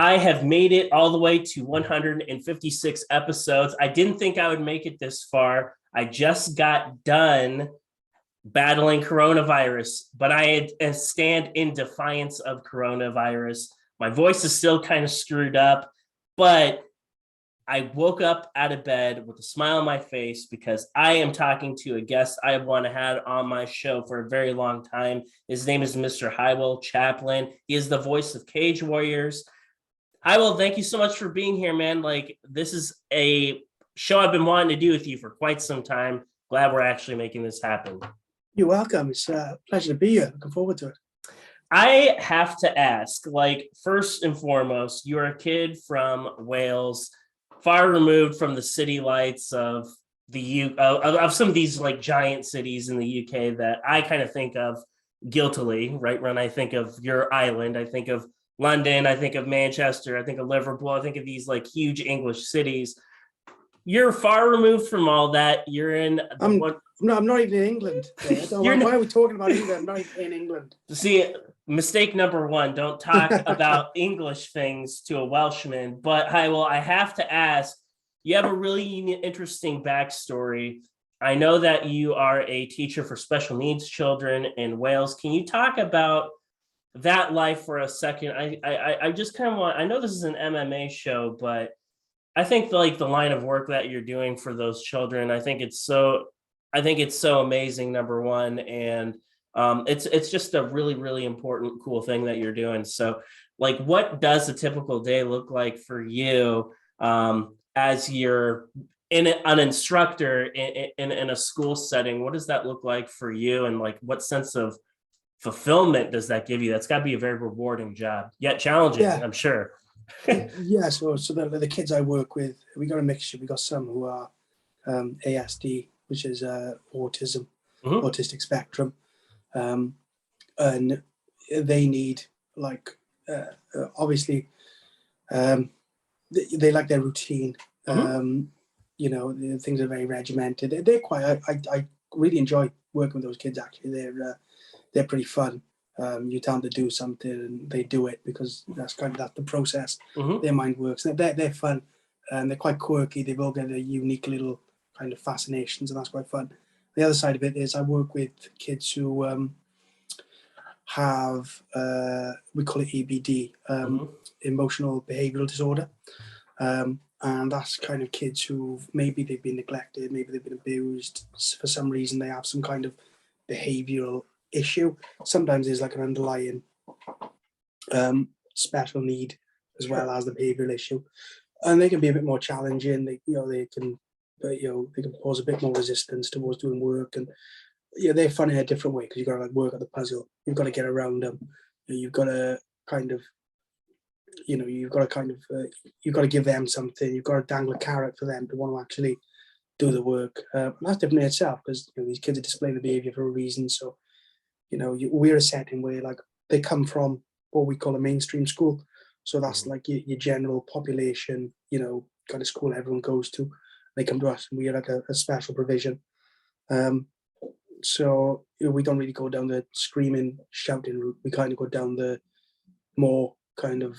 I have made it all the way to 156 episodes. I didn't think I would make it this far. I just got done battling coronavirus, but I stand in defiance of coronavirus. My voice is still kind of screwed up, but I woke up out of bed with a smile on my face because I am talking to a guest I want to have on my show for a very long time. His name is Mr. Hywel Chaplin. He is the voice of Cage Warriors. Hywel, thank you so much for being here, man. Like, this is a show I've been wanting to do with you for quite some time. Glad we're actually making this happen. You're welcome. It's a pleasure to be here. Looking forward to it. I have to ask, like, first and foremost, you're a kid from Wales, far removed from the city lights of of some of these like giant cities in the UK that I kind of think of guiltily, right? When I think of your island, I think of London, I think of Manchester, I think of Liverpool, I think of these like huge English cities. You're far removed from all that. You're in No, I'm not even in England. Why are we talking about England? I'm not even in England. See, mistake number one, don't talk about English things to a Welshman. But Hywel, I have to ask, you have a really interesting backstory. I know that you are a teacher for special needs children in Wales. Can you talk about that life for a second? I just kind of want, I know this is an MMA show, but I think like the line of work that you're doing for those children, I think it's so amazing, number one. And it's just a really, really important, cool thing that you're doing. So like, what does a typical day look like for you as you're an instructor in a school setting? What does that look like for you? And like, what sense of fulfillment does that give you? That's got to be a very rewarding job, yet challenging, Yeah. I'm sure. Yeah, so the kids I work with, we got a mixture. We got some who are ASD, which is autism, autistic spectrum, and they need like obviously they like their routine. You know, things are very regimented. They're quite. I really enjoy working with those kids. Actually, they're pretty fun. You tell them to do something and they do it because that's the process. Their mind works. They're fun and they're quite quirky. They've all got a unique little kind of fascinations, and that's quite fun. The other side of it is I work with kids who have we call it EBD, emotional behavioural disorder, and that's kind of kids who maybe they've been neglected, maybe they've been abused for some reason. They have some kind of behavioural issue. Sometimes there's like an underlying special need as well as the behavioural issue, and they can be a bit more challenging. They can cause a bit more resistance towards doing work, and they're fun in a different way because you've got to like work at the puzzle. You've got to get around them. You've got to kind of you've got to give them something. You've got to dangle a carrot for them to want to actually do the work. That's different in itself because these kids are displaying the behavior for a reason. So we're a setting where like they come from what we call a mainstream school. So that's like your general population, kind of school everyone goes to. They come to us and we are like a special provision. So we don't really go down the screaming, shouting route. We kind of go down the more kind of,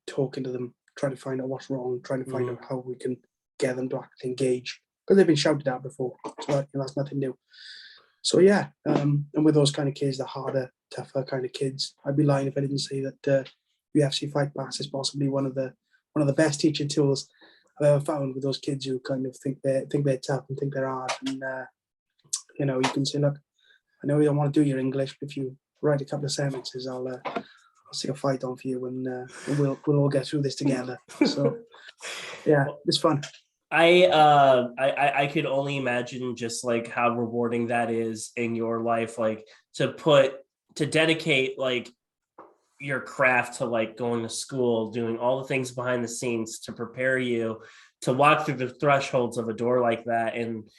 talking to them, trying to find out what's wrong, trying to find out how we can get them to actually engage. Because they've been shouted at before. So that's nothing new. So yeah, and with those kind of kids, the harder, tougher kind of kids, I'd be lying if I didn't say that UFC Fight Pass is possibly one of the best teaching tools I've ever found with those kids who kind of think they're tough and think they're hard. And you can say, look, I know you don't want to do your English, but if you write a couple of sentences, I'll stick a fight on for you, and we'll all get through this together. So yeah, it's fun. I could only imagine just like how rewarding that is in your life, like to dedicate like your craft to like going to school, doing all the things behind the scenes to prepare you to walk through the thresholds of a door like that and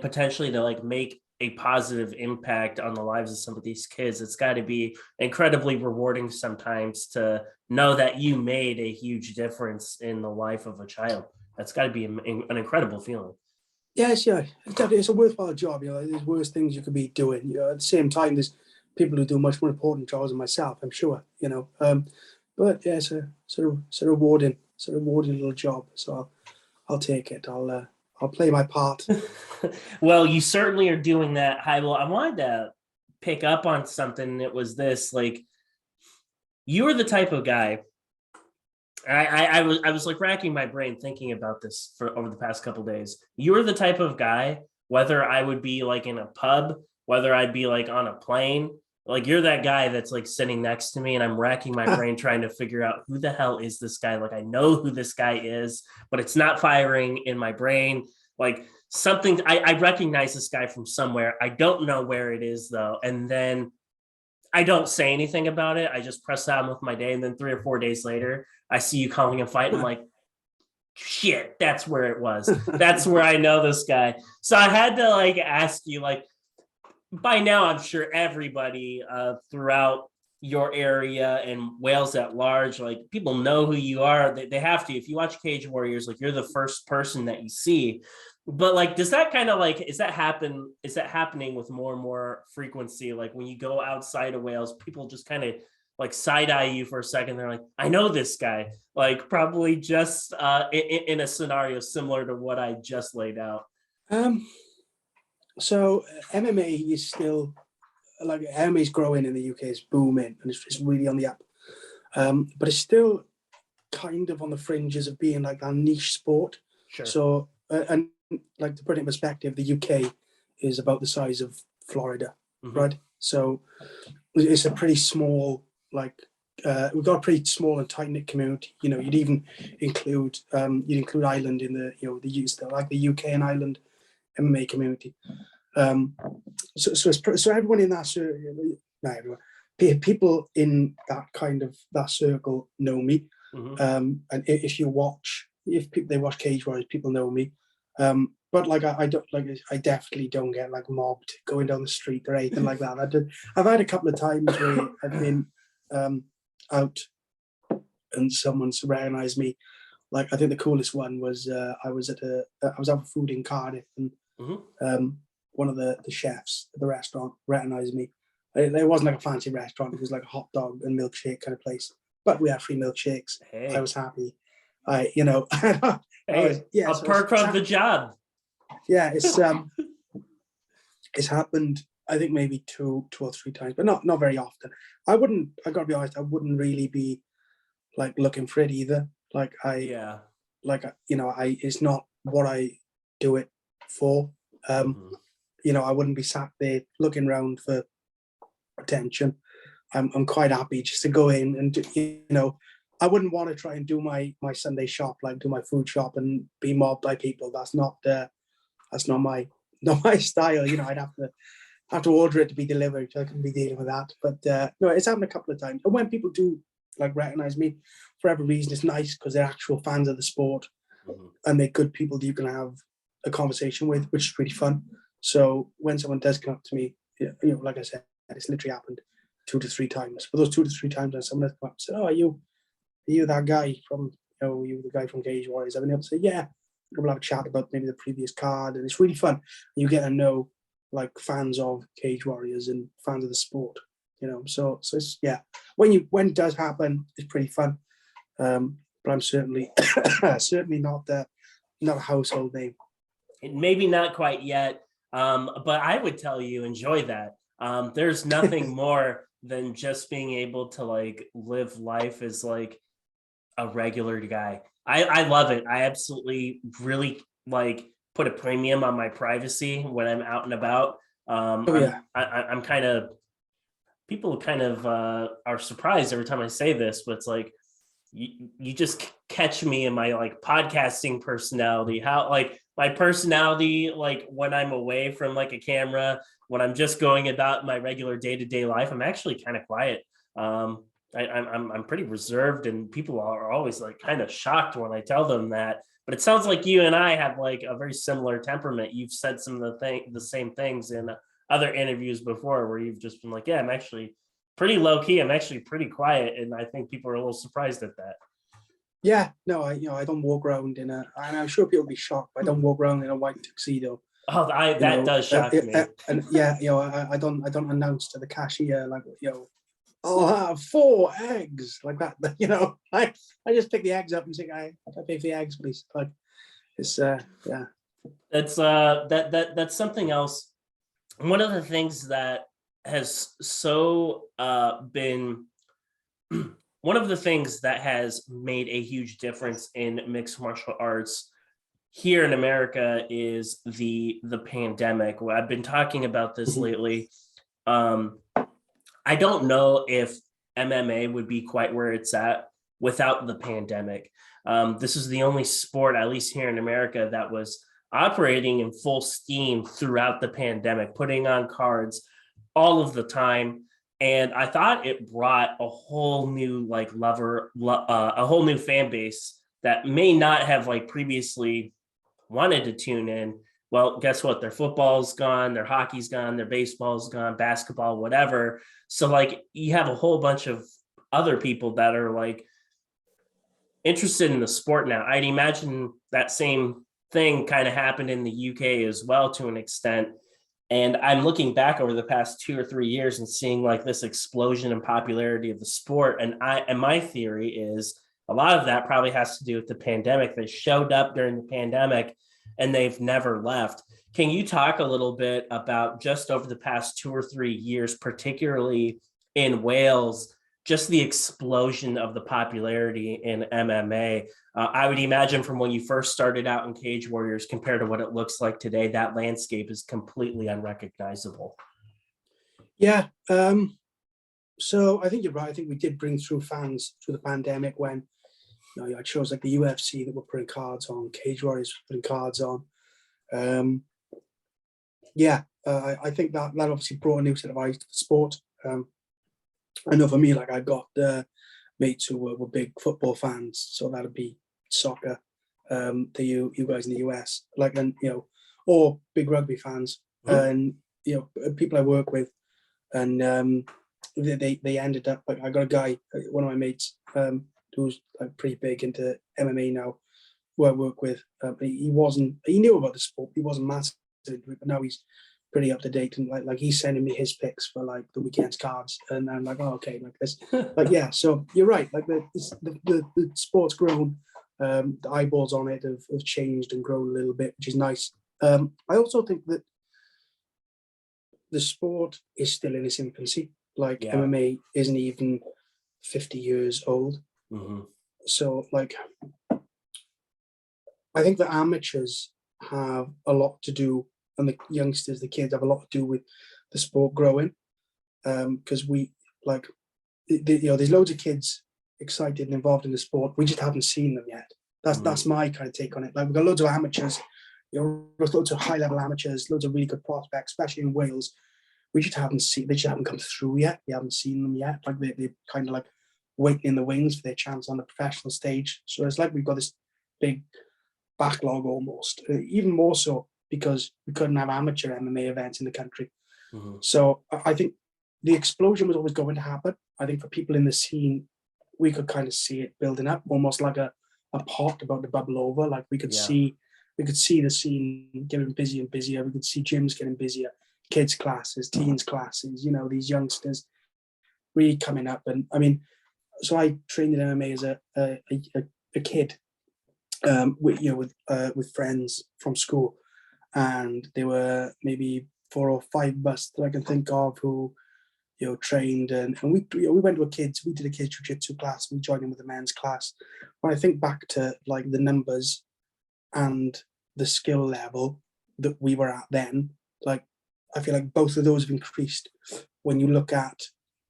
potentially to like make a positive impact on the lives of some of these kids. It's got to be incredibly rewarding sometimes to know that you made a huge difference in the life of a child. That's got to be an incredible feeling. Yes, yeah, it's a worthwhile job. There's worse things you could be doing. At the same time, there's people who do much more important jobs than myself, I'm sure. But yeah, it's a rewarding little job. So I'll take it. I'll play my part. Well, you certainly are doing that, Hywel. I wanted to pick up on something that was this, like, you are the type of guy. I was like racking my brain thinking about this for over the past couple of days. You're the type of guy, whether I would be like in a pub, whether I'd be like on a plane, like you're that guy that's like sitting next to me and I'm racking my brain trying to figure out who the hell is this guy? Like I know who this guy is, but it's not firing in my brain. Like something I recognize this guy from somewhere. I don't know where it is though. And then I don't say anything about it. I just press on with my day. And then 3 or 4 days later, I see you calling a fight. And I'm like, shit, that's where it was. That's where I know this guy. So I had to like ask you, like, by now, I'm sure everybody throughout your area and Wales at large, like people know who you are. They have to. If you watch Cage Warriors, like you're the first person that you see. But like, does that kind of like, is that happening with more and more frequency? Like when you go outside of Wales, people just kind of like side eye you for a second. They're like, I know this guy, like probably just in a scenario similar to what I just laid out. So MMA is still like MMA is growing in the UK, it's booming, and it's really on the up. But it's still kind of on the fringes of being like a niche sport. Sure. So and like to put it in perspective, the UK is about the size of Florida, right? So it's a pretty small, like we've got a pretty small and tight knit community. You know, you'd even include Ireland in the like the UK and Ireland MMA community. So everyone in that circle, people in that kind of that circle know me. And if they watch Cage Warriors, people know me. But like I don't like I definitely don't get like mobbed going down the street or anything like that. I've had a couple of times where I've been out and someone's recognized me. Like I think the coolest one was I was having food in Cardiff and one of the chefs at the restaurant recognized me. It wasn't like a fancy restaurant; it was like a hot dog and milkshake kind of place. But we had free milkshakes. Hey. I was happy. Hey, a perk of the job. Yeah, it's happened. I think maybe two or three times, but not very often. I gotta be honest. I wouldn't really be like looking for it either. It's not what I do it for. I wouldn't be sat there looking around for attention. I'm quite happy just to go in and I wouldn't want to try and do my Sunday shop, like do my food shop and be mobbed by people. That's not my style. I'd have to order it to be delivered. So I couldn't be dealing with that. But no, it's happened a couple of times. And when people do like recognize me for every reason, it's nice because they're actual fans of the sport and they're good people that you can have a conversation with, which is really fun. So when someone does come up to me, like I said, it's literally happened 2 to 3 times. For those 2 to 3 times, when someone has come up and said, "Oh, are you that guy from you the guy from Cage Warriors?" I've been able to say, "Yeah." We'll have a chat about maybe the previous card, and it's really fun. You get to know like fans of Cage Warriors and fans of the sport. So it's, yeah. When it does happen, it's pretty fun. But I'm certainly not a household name. Maybe not quite yet. But I would tell you, enjoy that. There's nothing more than just being able to like live life as like a regular guy. I love it. I absolutely really like put a premium on my privacy when I'm out and about. I'm kind of, people kind of are surprised every time I say this, but it's like, you just catch me in my like podcasting personality, how like my personality, like when I'm away from like a camera, when I'm just going about my regular day-to-day life, I'm actually kind of quiet. I'm pretty reserved, and people are always like kind of shocked when I tell them that. But it sounds like you and I have like a very similar temperament. You've said some of the same things in other interviews before, where you've just been like, "Yeah, I'm actually pretty low key. I'm actually pretty quiet," and I think people are a little surprised at that. Yeah, no, I don't walk around and I'm sure people will be shocked. But I don't walk around in a white tuxedo. Oh, that does shock me. And yeah, I don't announce to the cashier like I'll have 4 eggs like that. You know, I just pick the eggs up and say, I pay for the eggs, please. Like it's yeah. That's something else. One of the things that has been one of the things that has made a huge difference in mixed martial arts here in America is the pandemic. Well, I've been talking about this lately. I don't know if MMA would be quite where it's at without the pandemic. This is the only sport, at least here in America, that was operating in full steam throughout the pandemic, putting on cards all of the time. And I thought it brought a whole new a whole new fan base that may not have like previously wanted to tune in. Well, guess what? Their football's gone, their hockey's gone, their baseball's gone, basketball, whatever. So like you have a whole bunch of other people that are like interested in the sport now. I'd imagine that same thing kind of happened in the UK as well to an extent. And I'm looking back over the past 2 or 3 years and seeing like this explosion in popularity of the sport. And my theory is a lot of that probably has to do with the pandemic. They showed up during the pandemic and they've never left. Can you talk a little bit about just over the past 2 or 3 years, particularly in Wales, just the explosion of the popularity in MMA? I would imagine from when you first started out in Cage Warriors compared to what it looks like today, that landscape is completely unrecognizable. Yeah. So I think you're right. I think we did bring through fans through the pandemic when you had shows like the UFC that were putting cards on, Cage Warriors putting cards on. I think that obviously brought a new set of eyes to the sport. I know for me, like I got mates who were big football fans, so that'd be soccer. To you guys in the US, like, and or big rugby fans, and people I work with, and they ended up like I got a guy, one of my mates, who's like pretty big into MMA now, who I work with. He knew about the sport, he wasn't massive into it, but now he's pretty up to date, and like he's sending me his picks for like the weekend's cards, and I'm like, oh, okay, like this, like yeah. So you're right, like the sport's grown, the eyeballs on it have changed and grown a little bit, which is nice. I also think that the sport is still in its infancy. Like MMA isn't even 50 years old. So like I think the amateurs have a lot to do, and the youngsters, the kids, have a lot to do with the sport growing, because we like there's loads of kids excited and involved in the sport. We just haven't seen them yet. That's my kind of take on it. Like we've got loads of amateurs, loads of high level amateurs, loads of really good prospects, especially in Wales. They just haven't come through yet. We haven't seen them yet. Like they're kind of like waiting in the wings for their chance on the professional stage. So it's like we've got this big backlog almost, even more so because we couldn't have amateur MMA events in the country. So I think the explosion was always going to happen. I think for people in the scene, we could kind of see it building up, almost like a pot about to bubble over. Like we could see the scene getting busier and busier. We could see gyms getting busier, kids classes, teens classes, these youngsters really coming up. And I mean, so I trained in MMA as a kid, with friends from school, and there were maybe 4 or 5 of us that I can think of who trained, and we went to we did a kids jiu-jitsu class. We joined in with the men's class. When I think back to like the numbers and the skill level that we were at then, like I feel like both of those have increased when you look at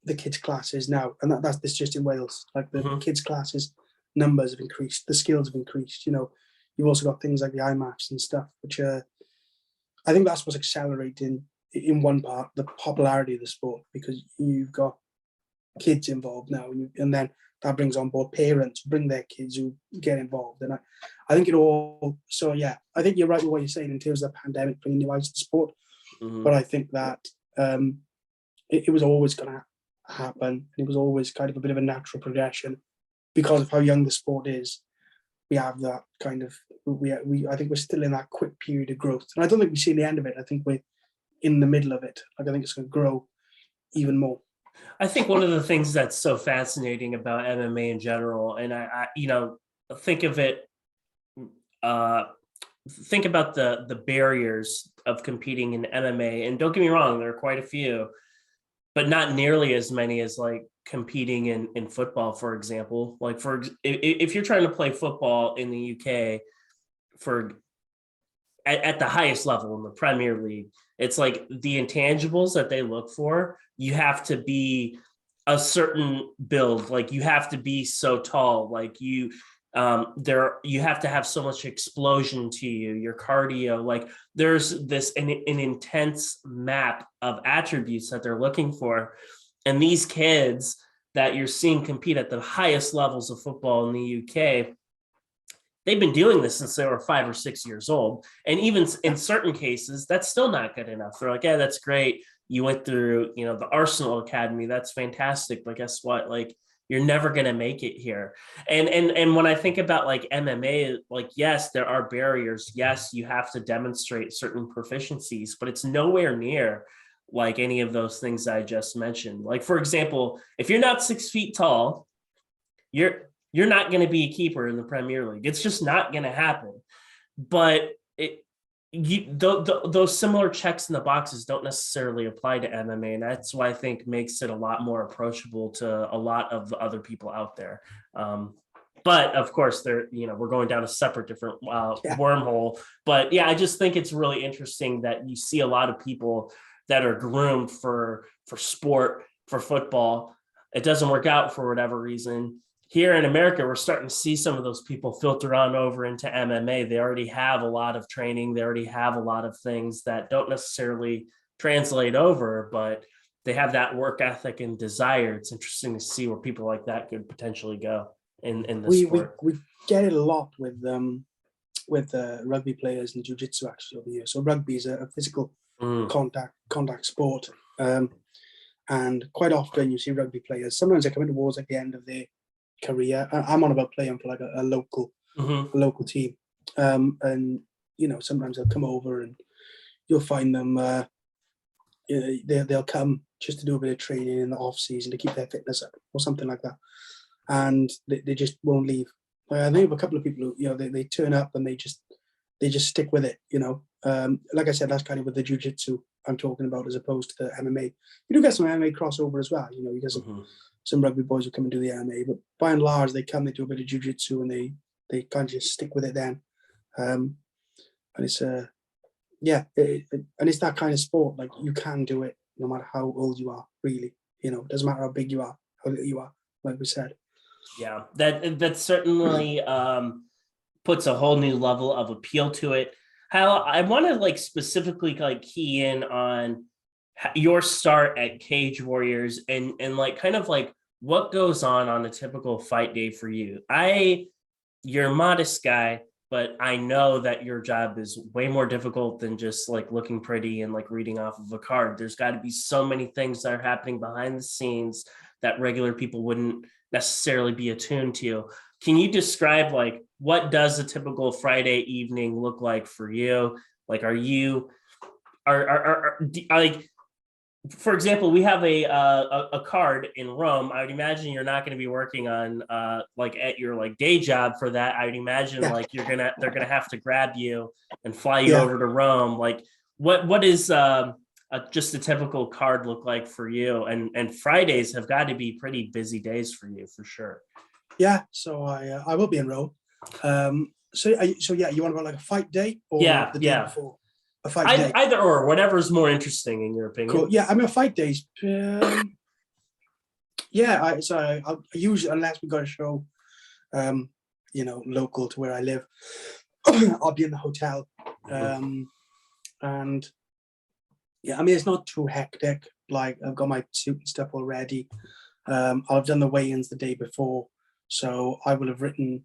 the kids classes now, and that's just in Wales. Like the kids classes numbers have increased, the skills have increased. You've also got things like the IMAFs and stuff, which I think that's what's accelerating in one part the popularity of the sport, because you've got kids involved now, and then that brings on board parents, bring their kids who get involved, and I think it all. So yeah, I think you're right with what you're saying in terms of the pandemic bringing new eyes to the sport, but I think that it was always going to happen, and it was always kind of a bit of a natural progression because of how young the sport is. We have that kind of I think we're still in that quick period of growth, and I don't think we've seen the end of it. I think we're in the middle of it. Like I think it's going to grow even more. I think one of the things that's so fascinating about MMA in general, and think of it, uh, think about the barriers of competing in MMA, and don't get me wrong, there are quite a few, but not nearly as many as like competing in football, for example. Like if you're trying to play football in the UK for at the highest level in the Premier League, it's like the intangibles that they look for. You have to be a certain build, like you have to be so tall, like you have to have so much explosion to you, your cardio, like there's this an intense map of attributes that they're looking for. And these kids that you're seeing compete at the highest levels of football in the UK, they've been doing this since they were 5 or 6 years old. And even in certain cases, that's still not good enough. They're like, yeah, that's great. You went through, the Arsenal Academy. That's fantastic. But guess what? Like, you're never going to make it here. And when I think about like MMA, like, yes, there are barriers. Yes, you have to demonstrate certain proficiencies, but it's nowhere near like any of those things I just mentioned. Like, for example, if you're not 6 feet tall, you're not going to be a keeper in the Premier League. It's just not going to happen. But those similar checks in the boxes don't necessarily apply to MMA, and that's why I think makes it a lot more approachable to a lot of the other people out there. But of course, we're going down a separate, different wormhole. But yeah, I just think it's really interesting that you see a lot of people that are groomed for sport, for football. It doesn't work out for whatever reason. Here in America, we're starting to see some of those people filter on over into MMA. They already have a lot of training. They already have a lot of things that don't necessarily translate over, but they have that work ethic and desire. It's interesting to see where people like that could potentially go in this sport. We get it a lot with rugby players and jiu-jitsu actually over here. So rugby is a physical contact sport. And quite often you see rugby players, sometimes they come in towards like the end of their career. I'm on about playing for like a local team. And sometimes they'll come over and you'll find them, they'll come just to do a bit of training in the off season to keep their fitness up or something like that. And they just won't leave. I think of a couple of people who, they turn up and they just stick with it, like I said, that's kind of with the jiu-jitsu I'm talking about as opposed to the MMA. You do get some MMA crossover as well, you get some rugby boys who come and do the MMA, but by and large they come, they do a bit of jiu-jitsu and they kind of just stick with it then. And it's and it's that kind of sport, like you can do it no matter how old you are, really. It doesn't matter how big you are, how little you are, like we said. Yeah, that certainly puts a whole new level of appeal to it. How I want to like specifically like key in on your start at Cage Warriors and like kind of like what goes on a typical fight day for you. You're a modest guy, but I know that your job is way more difficult than just like looking pretty and like reading off of a card. There's got to be so many things that are happening behind the scenes that regular people wouldn't necessarily be attuned to. Can you describe like what does a typical Friday evening look like for you? Like, are like, for example, we have a card in Rome. I would imagine you're not going to be working on like at your like day job for that. I would imagine like they're gonna have to grab you and fly you over to Rome. Like, what is just a typical card look like for you? And Fridays have got to be pretty busy days for you for sure. Yeah, so I will be in Rome. So you want about like a fight day or the day before? A fight day. Either or, whatever's more interesting in your opinion. Cool. Yeah, I mean, a fight days. I usually, unless we got a show, local to where I live, I'll be in the hotel. And yeah, I mean, it's not too hectic. Like, I've got my suit and stuff already. I've done the weigh-ins the day before, so I will have written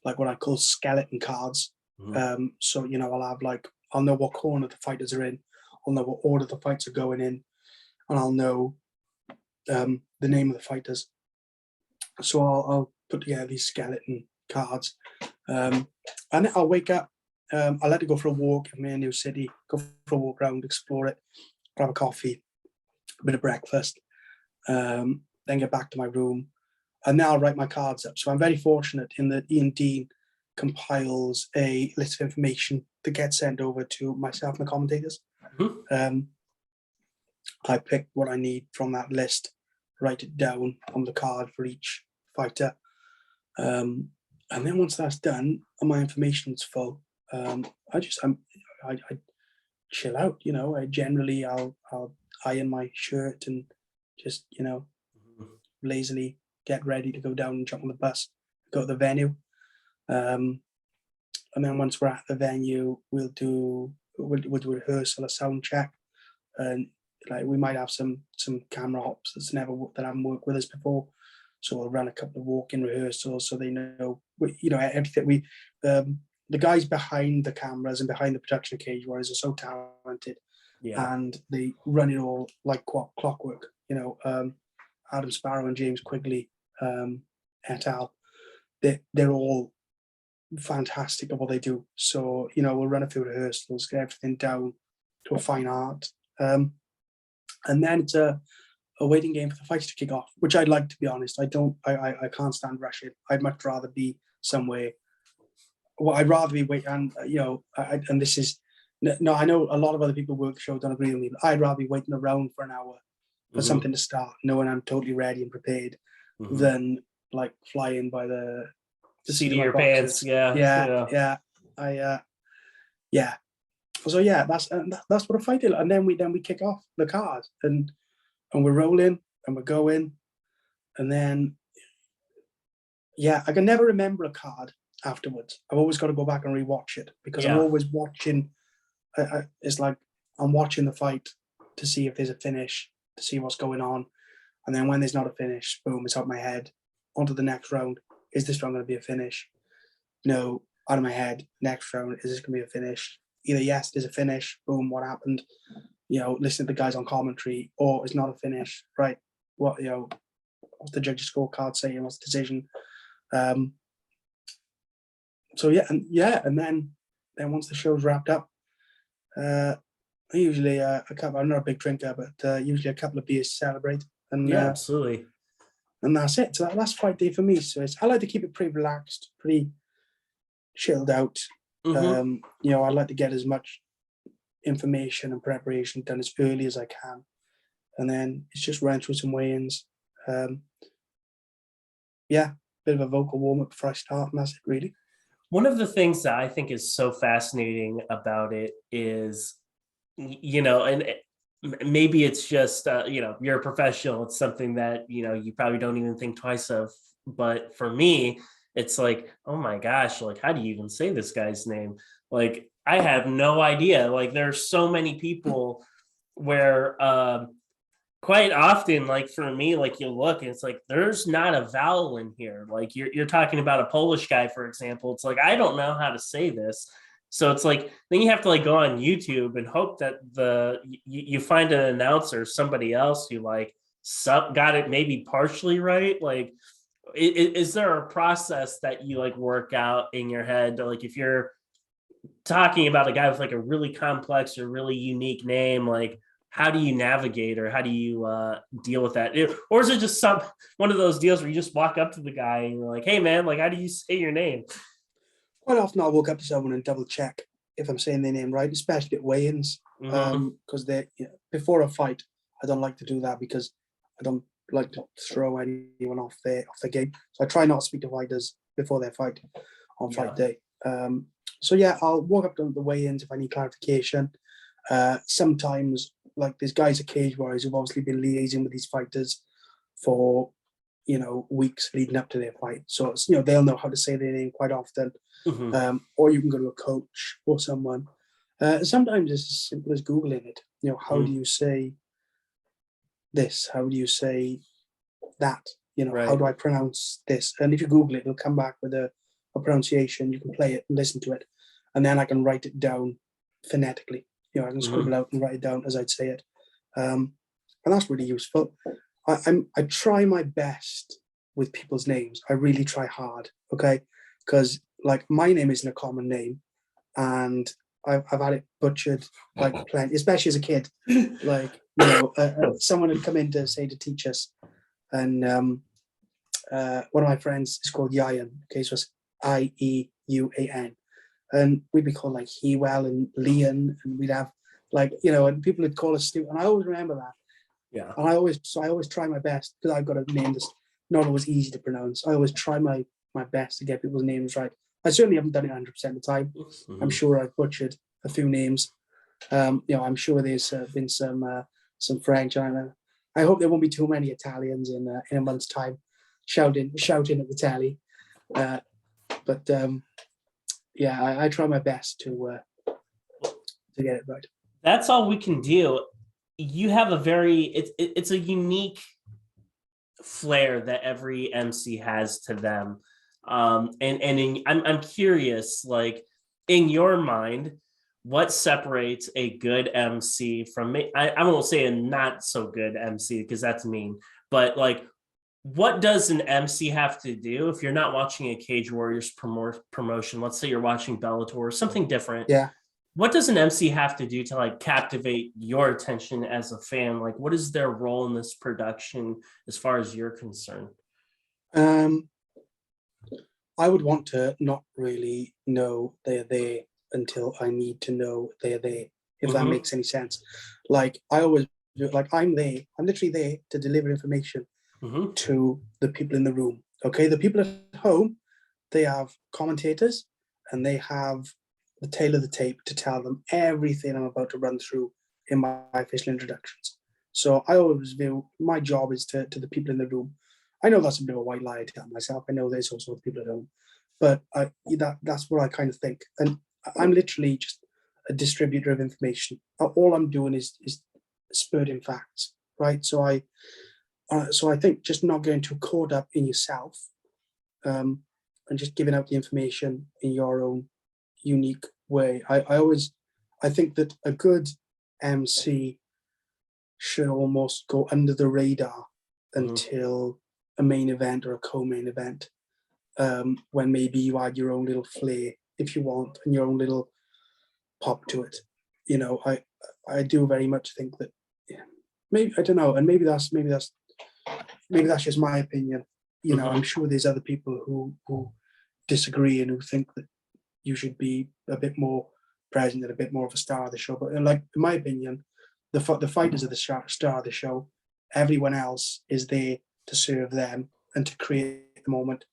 like what I call skeleton cards. So I'll have like, I'll know what corner the fighters are in, I'll know what order the fights are going in, and I'll know the name of the fighters. So I'll put together these skeleton cards, and I'll wake up. I'll let it go for a walk in my new city, go for a walk around, explore it, grab a coffee, a bit of breakfast, then get back to my room, and now I'll write my cards up. So I'm very fortunate in that Ian Dean compiles a list of information that gets sent over to myself and the commentators. I pick what I need from that list, write it down on the card for each fighter. And then once that's done and my information's full, I chill out, you know. I'll iron my shirt and just, you know, lazily get ready to go down and jump on the bus, go to the venue. And then once we're at the venue, we'll do a rehearsal, a sound check, and like we might have some camera ops that haven't worked with us before, so we'll run a couple of walk-in rehearsals so they know, you know, everything. The guys behind the cameras and behind the production of Cage Warriors are so talented, and they run it all like clockwork. You know, Adam Sparrow and James Quigley, et al. They're all fantastic at what they do. So, you know, we'll run a few rehearsals, get everything down to a fine art. And then it's a waiting game for the fights to kick off, which I'd like, to be honest. I can't stand rushing. I'd much rather be somewhere. Well, I'd rather be waiting, and you know, and this is no, I know a lot of other people who work the show don't agree with me, but I'd rather be waiting around for an hour for something to start, knowing I'm totally ready and prepared, than like flying by the seat of your pants. Yeah. So yeah, that's what a fight is. And then we kick off the card, and we're rolling and we're going, and then I can never remember a card afterwards. I've always got to go back and rewatch it because I'm always watching. It's like I'm watching the fight to see if there's a finish, to see what's going on, and then when there's not a finish, boom, it's out of my head. On to the next round. Is this round going to be a finish? No, out of my head. Next round, is this going to be a finish? Either yes, there's a finish. Boom, what happened? You know, listen to the guys on commentary, or it's not a finish, right? What, you know, what's the judge's scorecard saying? What's the decision? So and then once the show's wrapped up, usually a couple. I'm not a big drinker, but usually a couple of beers to celebrate. And absolutely. And that's it. So that's fight day for me. So I like to keep it pretty relaxed, pretty chilled out. You know, I like to get as much information and preparation done as early as I can, and then it's just run through some weigh-ins. Bit of a vocal warm-up before I start, and that's it, really. One of the things that I think is so fascinating about it is, you know, and maybe it's just, you know, you're a professional. It's something that, you know, you probably don't even think twice of. But for me, it's like, oh my gosh, like, how do you even say this guy's name? Like, I have no idea. Like, there's so many people where quite often, like for me, like you look and it's like, there's not a vowel in here. Like you're talking about a Polish guy, for example. It's like, I don't know how to say this. So it's like, then you have to like go on YouTube and hope that you find an announcer, somebody else who like got it maybe partially right. Like, is there a process that you like work out in your head? Like if you're talking about a guy with like a really complex or really unique name, like how do you navigate or how do you deal with that? Or is it just one of those deals where you just walk up to the guy and you're like, hey man, like how do you say your name? Quite often I'll walk up to someone and double check if I'm saying their name right, especially at weigh-ins. Because before a fight, I don't like to do that because I don't like to throw anyone off their game. So I try not to speak to fighters before their fight on fight day. I'll walk up to the weigh-ins if I need clarification. Sometimes, like there's guys at Cage Warriors who've obviously been liaising with these fighters for, you know, weeks leading up to their fight. So it's, you know, they'll know how to say their name quite often. Or you can go to a coach or someone. Sometimes it's as simple as Googling it. You know, how do you say this? How do you say that? You know, how do I pronounce this? And if you Google it, it'll come back with a pronunciation. You can play it and listen to it. And then I can write it down phonetically. You know, I can scribble out and write it down as I'd say it. And that's really useful. I try my best with people's names. I really try hard, okay? Because like my name isn't a common name, and I've had it butchered like plenty, especially as a kid. Like someone had come in to teach us, and one of my friends is called Ian. Okay, so it's Ieuan, and we'd be called like Hywel and Leon, and we'd have and people would call us stupid, and I always remember that. Yeah. And I always try my best, because I've got a name that's not always easy to pronounce. I always try my best to get people's names right. I certainly haven't done it 100% of the time. I'm sure I've butchered a few names. I'm sure there's been some French. I hope there won't be too many Italians in a month's time shouting at the telly. But I try my best to get it right. That's all we can do. You have it's a unique flair that every MC has to them. I'm curious, like, in your mind, what separates a good MC from me? I won't say a not so good MC, because that's mean, but like, what does an MC have to do if you're not watching a Cage Warriors promotion? Let's say you're watching Bellator or something different. Yeah. What does an MC have to do to like captivate your attention as a fan? Like, what is their role in this production as far as you're concerned? I would want to not really know they're there until I need to know they're there, if that makes any sense. Like, I always do, like, I'm literally there to deliver information to the people in the room. Okay, the people at home, they have commentators, and they have the tail of the tape to tell them everything I'm about to run through in my official introductions. So I always view my job is to the people in the room. I know that's a bit of a white lie to tell myself. I know there's also people at home, but that's what I kind of think. And I'm literally just a distributor of information. All I'm doing is spurting facts, right? So I think just not getting too caught up in yourself, and just giving out the information in your own unique way. I think that a good MC should almost go under the radar until a main event or a co-main event, when maybe you add your own little flair, if you want, and your own little pop to it. I do very much think that, maybe, I don't know, and maybe that's just my opinion. I'm sure there's other people who disagree and who think that you should be a bit more present and a bit more of a star of the show. But like, in my opinion, the fighters are the star of the show. Everyone else is there to serve them and to create the moment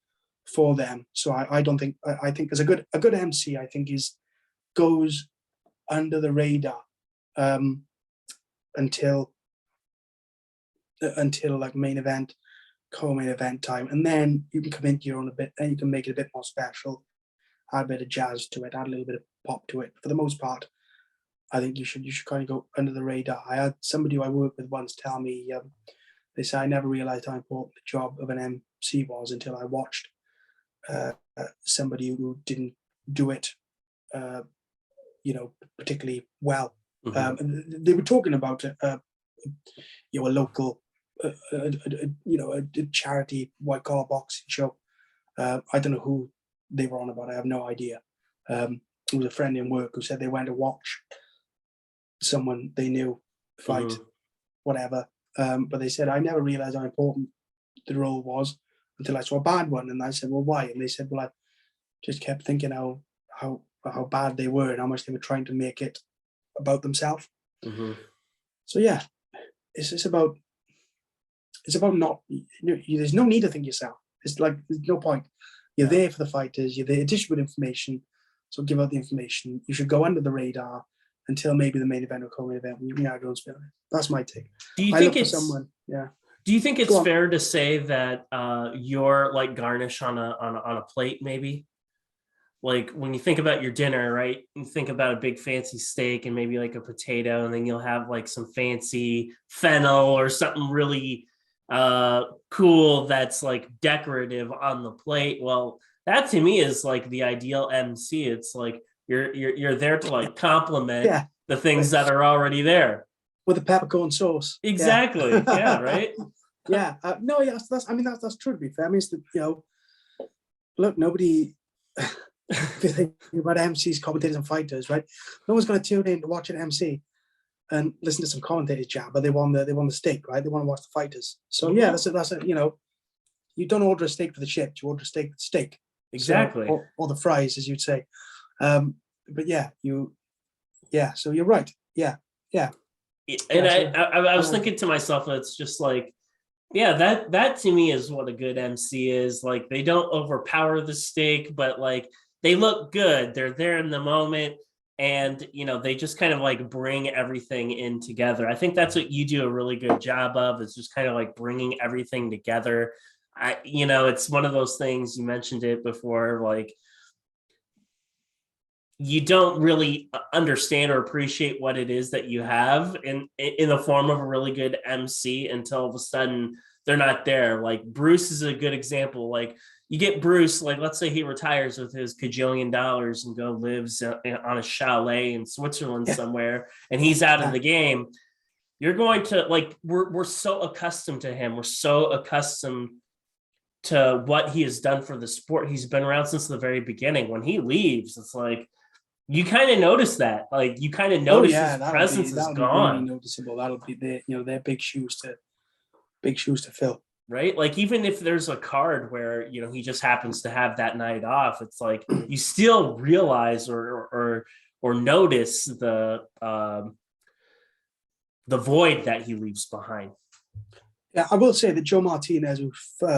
for them. So I don't think, I think as a good MC, I think goes under the radar until like main event, co-main event time, and then you can come into your own a bit, and you can make it a bit more special, add a bit of jazz to it, add a little bit of pop to it. For the most part, I think you should kind of go under the radar. I had somebody who I worked with once tell me, they say, I never realized how important the job of an MC was until I watched somebody who didn't do it, particularly well. And they were talking about a local, a charity white collar boxing show. I don't know who they were on about. I have no idea. It was a friend in work who said they went to watch someone they knew fight, whatever. But they said, I never realized how important the role was until I saw a bad one. And I said, well, why? And they said, well, I just kept thinking how bad they were and how much they were trying to make it about themselves. So yeah, it's about not, there's no need to think yourself. It's like, there's no point. You're there for the fighters, you're there to distribute information, so give out the information. You should go under the radar until maybe the main event or co-main event. You can add your own spin on it. That's my take. Do you think it's fair to say that you're like garnish on a plate, maybe? Like, when you think about your dinner, right? You think about a big fancy steak and maybe like a potato, and then you'll have like some fancy fennel or something really cool that's like decorative on the plate. Well, that to me is like the ideal MC. It's like you're there to like complement the things that are already there with a peppercorn sauce. Exactly. Yeah. Right. Yeah. No. Yes. That's true. To be fair, I mean, it's look, nobody. If you think about MCs, commentators, and fighters, right? No one's going to tune in to watch an MC and listen to some commentators jabber. They want the steak, right? They want to watch the fighters. So Mhm. yeah, that's a you don't order a steak for the chips. You order a steak for the steak. Exactly. So, or the fries, as you'd say. But yeah, so you're right. Yeah. And So I was thinking to myself, it's just like, yeah, that to me is what a good MC is. Like, they don't overpower the steak, but like they look good. They're there in the moment, and they just kind of like bring everything in together. I think that's what you do a really good job of, is just kind of like bringing everything together. It's one of those things, you mentioned it before, like you don't really understand or appreciate what it is that you have in the form of a really good MC until all of a sudden they're not there. Like Bruce is a good example. Like you get Bruce, like let's say he retires with his kajillion dollars and go lives on a chalet in Switzerland somewhere, and he's out of the game. You're going to like, we're so accustomed to him. We're so accustomed to what he has done for the sport. He's been around since the very beginning. When he leaves, it's like, you kind of notice that, like you kind of notice his presence is gone. Be really noticeable. That'll be their big shoes to fill. Right? Like even if there's a card where he just happens to have that night off, it's like you still realize or notice the void that he leaves behind. Yeah, I will say that Joe Martinez, who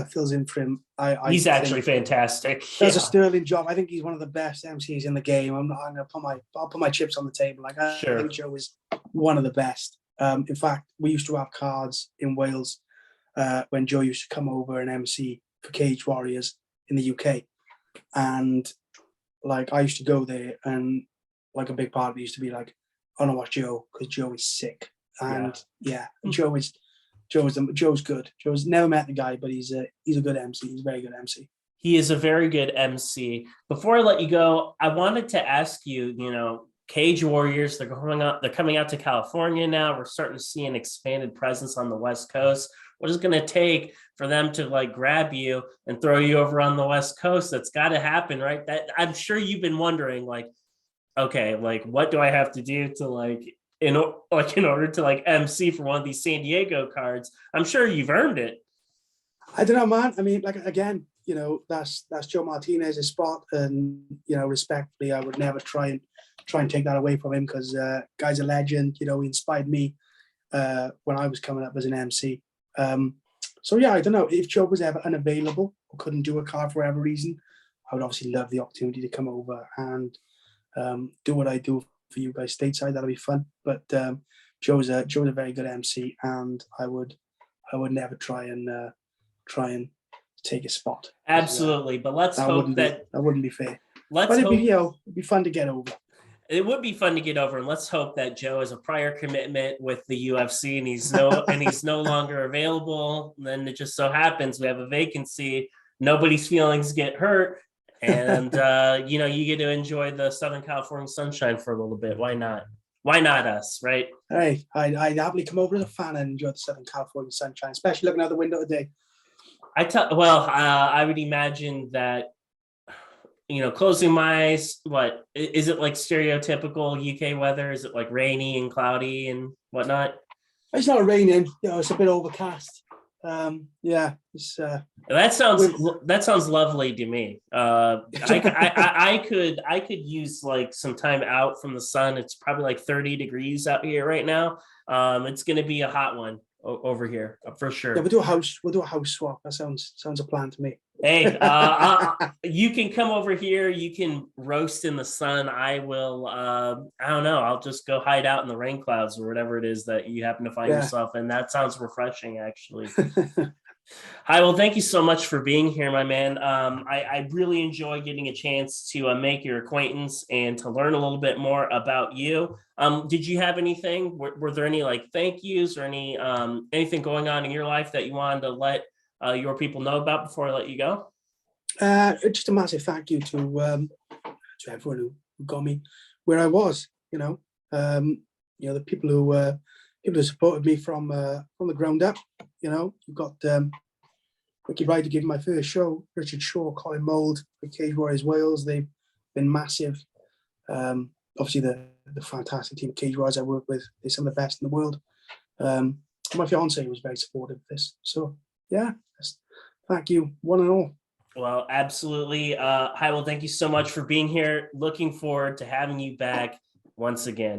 fills in for him, he's actually fantastic. Does a sterling job. I think he's one of the best MCs in the game. I'm gonna put my chips on the table. Like I think Joe is one of the best. In fact, we used to have cards in Wales when Joe used to come over and MC for Cage Warriors in the UK, and like I used to go there, and like a big part of it used to be like, I don't watch Joe because Joe is sick, and Joe's good. Joe's never met the guy, but he's a good MC. He's a very good MC. He is a very good MC. Before I let you go, I wanted to ask you, Cage Warriors, they're coming out to California now. We're starting to see an expanded presence on the West Coast. What is it going to take for them to like grab you and throw you over on the West Coast? That's got to happen, right? That I'm sure you've been wondering, like, okay, like what do I have to do to like in order to like MC for one of these San Diego cards? I'm sure you've earned it. I don't know, man. I mean, like again, that's Joe Martinez's spot, and respectfully, I would never try and take that away from him, because guy's a legend. He inspired me when I was coming up as an MC. So yeah, I don't know if Joe was ever unavailable or couldn't do a card for whatever reason. I would obviously love the opportunity to come over and do what I do for you guys stateside. That'll be fun. But Joe's a very good MC, and I would never try and take a spot. Absolutely, but let's hope that wouldn't be fair. It'd be fun to get over. It would be fun to get over, and let's hope that Joe has a prior commitment with the UFC, and he's no longer available. And then it just so happens we have a vacancy. Nobody's feelings get hurt, and you get to enjoy the Southern California sunshine for a little bit. Why not? Why not us, right? Hey, I'd happily come over as a fan and enjoy the Southern California sunshine, especially looking out the window today. I would imagine that, closing my eyes, what is it like stereotypical UK weather? Is it like rainy and cloudy and whatnot? It's not raining, it's a bit overcast. It's that sounds lovely to me. I could use like some time out from the sun. It's probably like 30 degrees out here right now. It's going to be a hot one over here for sure. Yeah, we'll do a house swap. That sounds a plan to me. Hey, you can come over here. You can roast in the sun. I will. I don't know. I'll just go hide out in the rain clouds or whatever it is that you happen to find yourself in. That sounds refreshing, actually. Hi, well, thank you so much for being here, my man. I really enjoy getting a chance to make your acquaintance and to learn a little bit more about you. Did you have anything? Were there any like thank yous or anything going on in your life that you wanted to let your people know about before I let you go? Just a massive thank you to everyone who got me where I was. The people who supported me from the ground up. You've got Ricky Ryder giving my first show, Richard Shaw, Colin Mould, the Cage Warriors Wales. They've been massive. Obviously, the the fantastic team of cage riders I work with. They're some of the best in the world. My fiance was very supportive of this. So yeah, thank you, one and all. Well, absolutely. Hywel, thank you so much for being here. Looking forward to having you back once again.